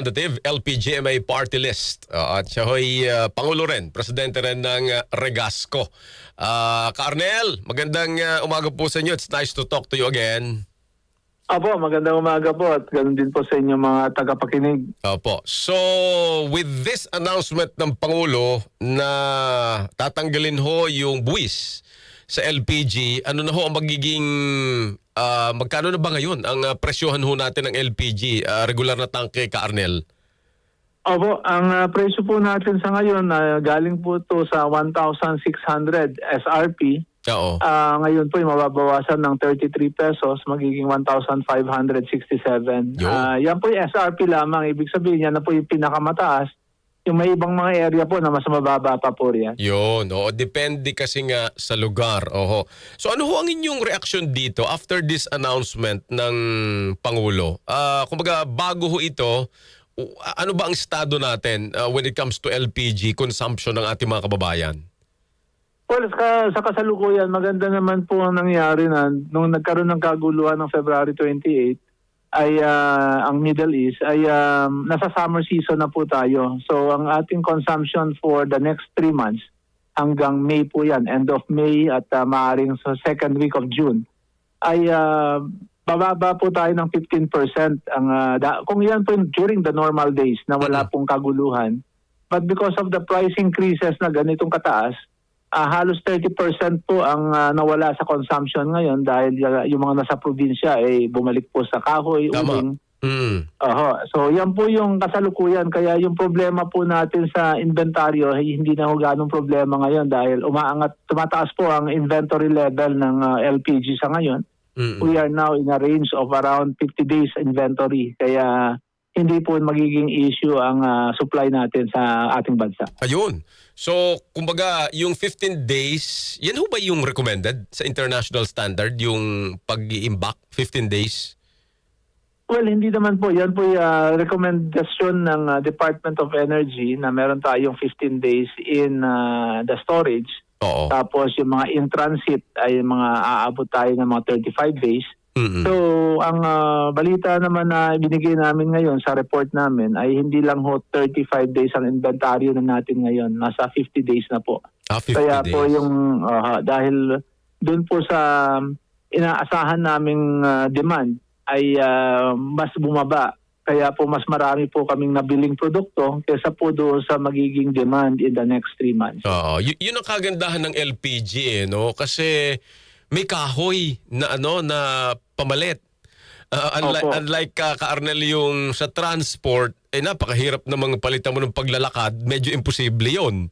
Representative, LPGMA Party List. At siya ho'y Pangulo rin, Presidente rin ng Regasco. Ka-Arnel, magandang umaga po sa inyo. It's nice to talk to you again. Apo, magandang umaga po at ganoon din po sa inyo mga tagapakinig. Opo. So, with this announcement ng Pangulo na tatanggalin ho yung buwis sa LPG, ano na ho ang magiging, magkano na ba ngayon ang presyohan ho natin ng LPG, regular na tangke, Ka-Arnel? Opo, ang presyo po natin sa ngayon, galing po ito sa 1,600 SRP. Oo. Ngayon po ay mababawasan ng 33 pesos, magiging 1,567. Yan po yung SRP lamang. Ibig sabihin yan na po yung pinakamataas. Yung may ibang mga area po na mas mababa pa po riyan. Yun, oo. Depende kasi nga sa lugar. Oho. So ano ho ang inyong reaksyon dito after this announcement ng Pangulo? Kumbaga, bago ho ito, ano ba ang estado natin when it comes to LPG consumption ng ating mga kababayan? Well, sa kasalukuyan, maganda naman po ang nangyari na nung nagkaroon ng kaguluhan ng February 28, ay ang Middle East ay nasa summer season na po tayo. So ang ating consumption for the next 3 months hanggang May po yan, end of May at maaaring sa second week of June ay bababa po tayo ng 15%. Kung yan po during the normal days na wala pong kaguluhan. But because of the price increases na ganitong kataas, halos 30% po ang nawala sa consumption ngayon dahil yung mga nasa probinsya ay bumalik po sa kahoy, uling. So yan po yung kasalukuyan. Kaya yung problema po natin sa inventaryo ay hindi na ganong problema ngayon dahil tumataas po ang inventory level ng LPG sa ngayon. We are now in a range of around 50 days inventory. Kaya hindi po magiging issue ang supply natin sa ating bansa. Ayun. So, kumbaga, yung 15 days, yan ho ba yung recommended sa international standard, yung pag-iimbak, 15 days? Well, hindi naman po. Yan po yung recommendation ng Department of Energy na meron tayong 15 days in the storage. Oo. Tapos yung mga in transit ay mga aabot tayo ng mga 35 days. So, ang balita naman na binigay namin ngayon sa report namin ay hindi lang ho 35 days ang inventaryo na natin ngayon. Nasa 50 days na po. 50 Kaya days. po yung, dahil dun po sa inaasahan naming demand ay mas bumaba. Kaya po mas marami po kaming nabiling produkto kaysa po doon sa magiging demand in the next 3 months. Yun ang kagandahan ng LPG, no? Kasi may kahoy na na pamalit. Unlike Ka-Arnel yung sa transport, napakahirap namang palitan mo ng paglalakad, medyo imposible 'yon.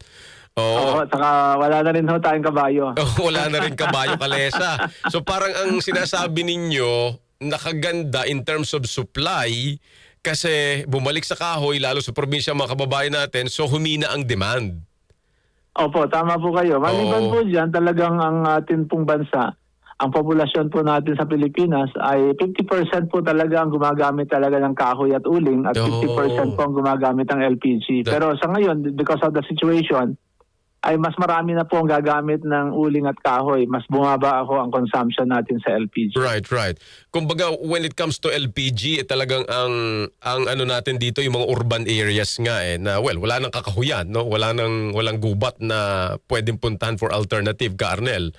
Oo, saka wala na rin ho tayong kabayo. Wala na rin kabayo, kalesa. So parang ang sinasabi ninyo, nakaganda in terms of supply kasi bumalik sa kahoy, lalo sa probinsya mga kababayan natin, so humina ang demand. Opo, tama po kayo. Maliban po dyan, talagang ang atin pong bansa, ang populasyon po natin sa Pilipinas ay 50% po talaga ang gumagamit talaga ng kahoy at uling at 50% po ang gumagamit ng LPG. Pero sa ngayon, because of the situation, ay mas marami na po ang gagamit ng uling at kahoy. Mas bumaba ako ang consumption natin sa LPG. Right. Kumbaga, when it comes to LPG, talagang ang ano natin dito, yung mga urban areas nga na wala nang kakahuyan, no? Walang gubat na pwedeng puntahan for alternative, Ka-Arnel.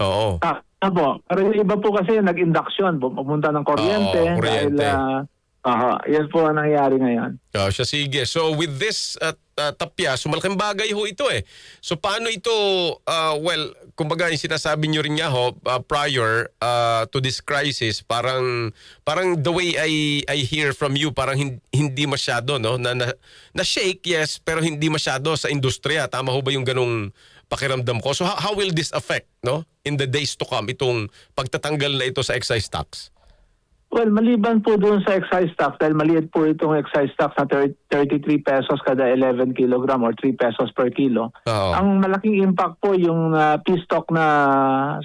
Oo. Po. Pero yung iba po kasi nag-induction, pumunta ng kuryente. Kuryente. Yan po ang nangyayari ngayon. Sige. So with this tapya, so malaking bagay ho ito eh. So paano ito, kumbaga yung sinasabi nyo rin nga ho, prior to this crisis, parang the way I hear from you, parang hindi masyado, no? Na shake, yes, pero hindi masyado sa industriya. Tama ho ba yung ganong pakiramdam ko? So how will this affect, no, in the days to come, itong pagtatanggal na ito sa excise tax? Well, maliban po doon sa excise tax, dahil maliit po itong excise tax na 33 pesos kada 11 kilogram or 3 pesos per kilo. Ang malaking impact po yung feedstock na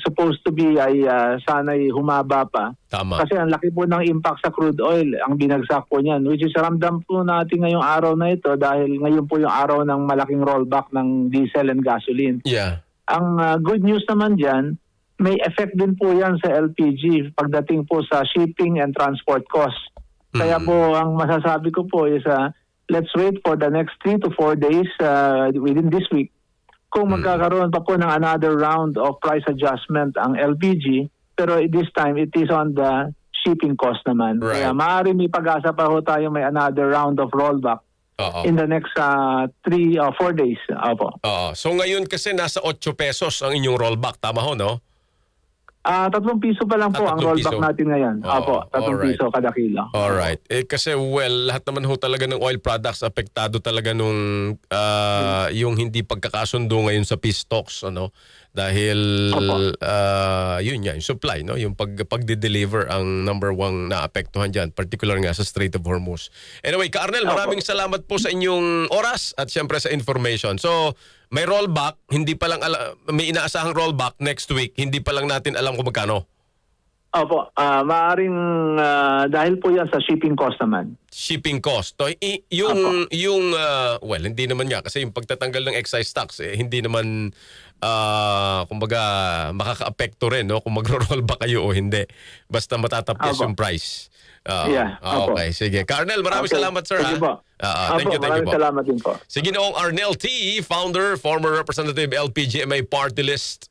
supposed to be ay sana'y humaba pa. Tama. Kasi ang laki po ng impact sa crude oil, ang binagsak po niyan. Which is ramdam po natin ngayong araw na ito dahil ngayon po yung araw ng malaking rollback ng diesel and gasoline. Yeah. Ang good news naman dyan, may effect din po yan sa LPG pagdating po sa shipping and transport cost. Kaya po ang masasabi ko po is let's wait for the next 3 to 4 days within this week. Kung magkakaroon pa po ng another round of price adjustment ang LPG, pero this time it is on the shipping cost naman. Right. Kaya maaari may pag-asa pa ho tayo may another round of rollback Oo. in the next 3 or 4 days. Opo. Oo. So ngayon kasi nasa 8 pesos ang inyong rollback. Tama ho, no? 3 piso pa lang po ang 3 rollback piso. natin ngayon. Oo, Opo, 3 alright. piso kada kilo. Alright. Kasi lahat naman ho talaga ng oil products apektado talaga nung yung hindi pagkakasundo ngayon sa peace talks, ano? Dahil Opo. yun nga, yung supply, no? Yung pagde-deliver ang number one na apektuhan diyan, particular nga sa Strait of Hormuz. Anyway, Ka-Arnel, maraming salamat po sa inyong oras at siyempre sa information. So, may rollback, hindi pa lang may inaasahang rollback next week, hindi pa lang natin alam kung magkano. Opo, maaring dahil po yan sa shipping cost naman. Shipping cost. So, well, hindi naman nga kasi yung pagtatanggal ng excise tax hindi naman kumbaga makakaapekto rin, no, kung magro-roll ba kayo o hindi. Basta matatapos Opo. yung price. Yeah, opo. Okay, sige. Ka-Arnel, maraming Okay. salamat, sir. Thank you po. Thank you maraming po. salamat din po. Sige noong Arnel T, founder, former representative LPGMA party list.